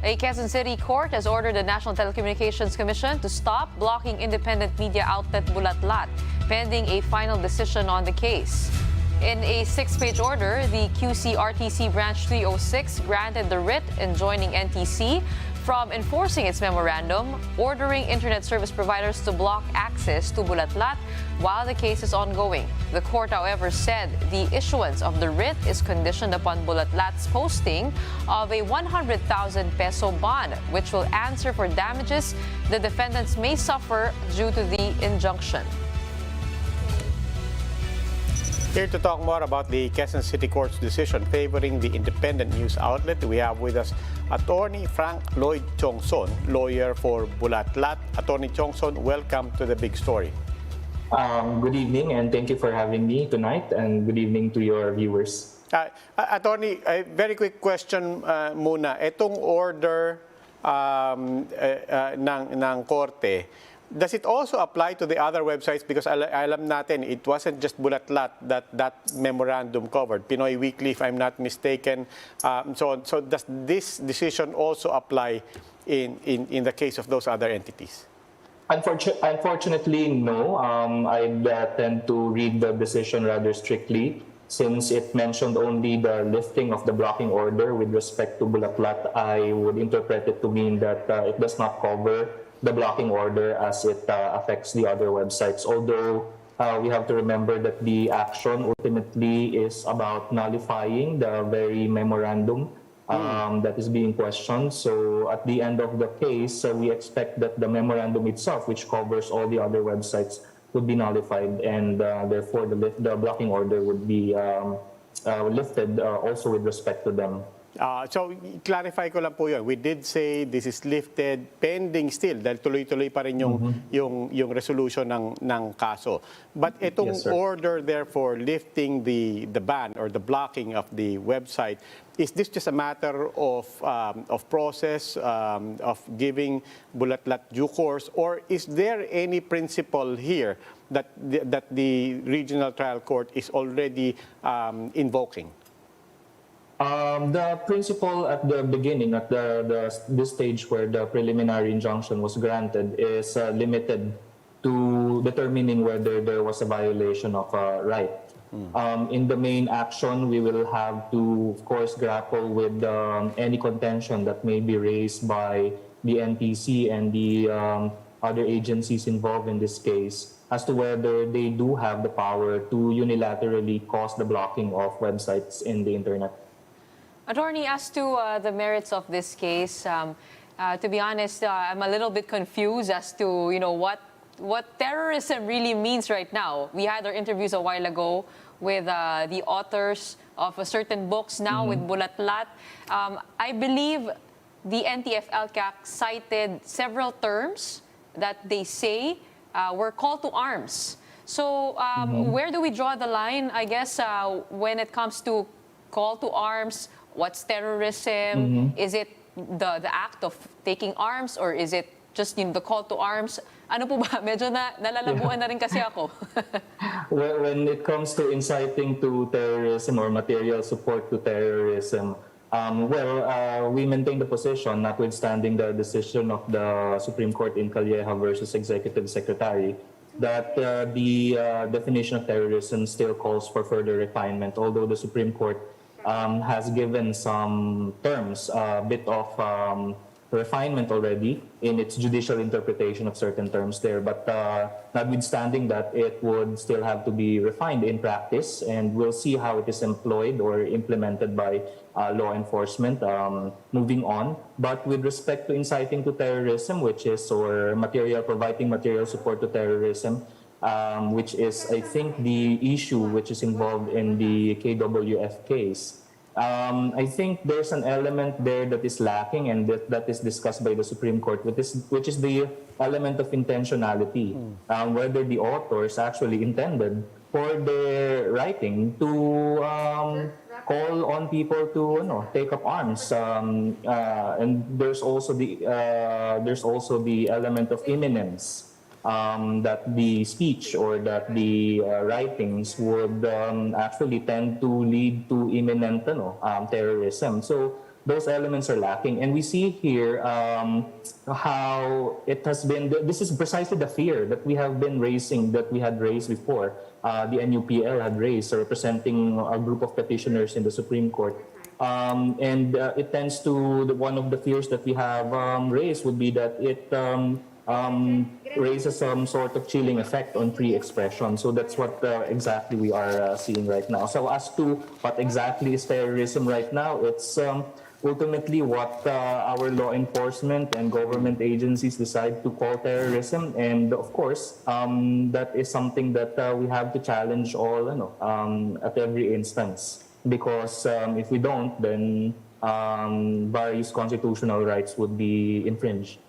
A Quezon City court has ordered the National Telecommunications Commission to stop blocking independent media outlet Bulatlat, pending a final decision on the case. In a 6-page order, the QC-RTC Branch 306 granted the writ enjoining NTC from enforcing its memorandum, ordering internet service providers to block access to Bulatlat while the case is ongoing. The court, however, said the issuance of the writ is conditioned upon Bulatlat's posting of a 100,000 peso bond, which will answer for damages the defendants may suffer due to the injunction. Here to talk more about the Quezon City Court's decision favoring the independent news outlet, we have with us Attorney Frank Lloyd Tiongson, lawyer for Bulatlat. Attorney Tiongson, welcome to the big story. Good evening, and thank you for having me tonight, and good evening to your viewers. Attorney, a very quick question muna. Itong order ng korte, does it also apply to the other websites? Because alam natin, it wasn't just Bulatlat that memorandum covered. Pinoy Weekly, if I'm not mistaken. So does this decision also apply in the case of those other entities? Unfortunately, no. I tend to read the decision rather strictly. Since it mentioned only the lifting of the blocking order with respect to Bulatlat, I would interpret it to mean that it does not cover the blocking order as it affects the other websites. Although we have to remember that the action ultimately is about nullifying the very memorandum that is being questioned. So at the end of the case, we expect that the memorandum itself, which covers all the other websites, would be nullified, and therefore the blocking order would be lifted also with respect to them. So, clarify ko lang po yun. We did say this is lifted pending still dahil tuloy-tuloy pa rin yung resolution ng kaso. But itong order therefore lifting the ban or the blocking of the website, is this just a matter of process, of giving Bulatlat due course, or is there any principle here that the regional trial court is already invoking? The principle at the beginning, at this stage where the preliminary injunction was granted, is limited to determining whether there was a violation of a right. In the main action, we will have to, of course, grapple with any contention that may be raised by the NTC and the other agencies involved in this case as to whether they do have the power to unilaterally cause the blocking of websites in the internet. Attorney, as to the merits of this case, to be honest, I'm a little bit confused as to what terrorism really means right now. We had our interviews a while ago with the authors of certain books now with Bulatlat. I believe the NTF-LCAC cited several terms that they say were call to arms. So where do we draw the line, I guess, when it comes to call to arms? What's terrorism? Is it the act of taking arms, or is it just the call to arms? Ano po ba? Medyo nalalabuan na rin kasi ako. When it comes to inciting to terrorism or material support to terrorism, we maintain the position, notwithstanding the decision of the Supreme Court in Calleja versus Executive Secretary, that the definition of terrorism still calls for further refinement, although the Supreme Court has given some terms, a bit of refinement already in its judicial interpretation of certain terms there. But notwithstanding that, it would still have to be refined in practice, and we'll see how it is employed or implemented by law enforcement moving on. But with respect to inciting to terrorism, which is, or providing material support to terrorism, which is, I think, the issue which is involved in the KWF case. I think there's an element there that is lacking, and that is discussed by the Supreme Court, which is the element of intentionality, whether the authors actually intended for their writing to call on people to take up arms, and there's also the element of imminence. That the speech or that the writings would actually tend to lead to imminent terrorism. So those elements are lacking. And we see here how it has been, this is precisely the fear that we have been raising, that we had raised before. The NUPL had raised, representing a group of petitioners in the Supreme Court. It tends to, one of the fears that we have raised would be that it raises some sort of chilling effect on free expression. So that's what exactly we are seeing right now. So as to what exactly is terrorism right now, it's ultimately what our law enforcement and government agencies decide to call terrorism. And of course, that is something that we have to challenge all, at every instance. Because if we don't, then various constitutional rights would be infringed.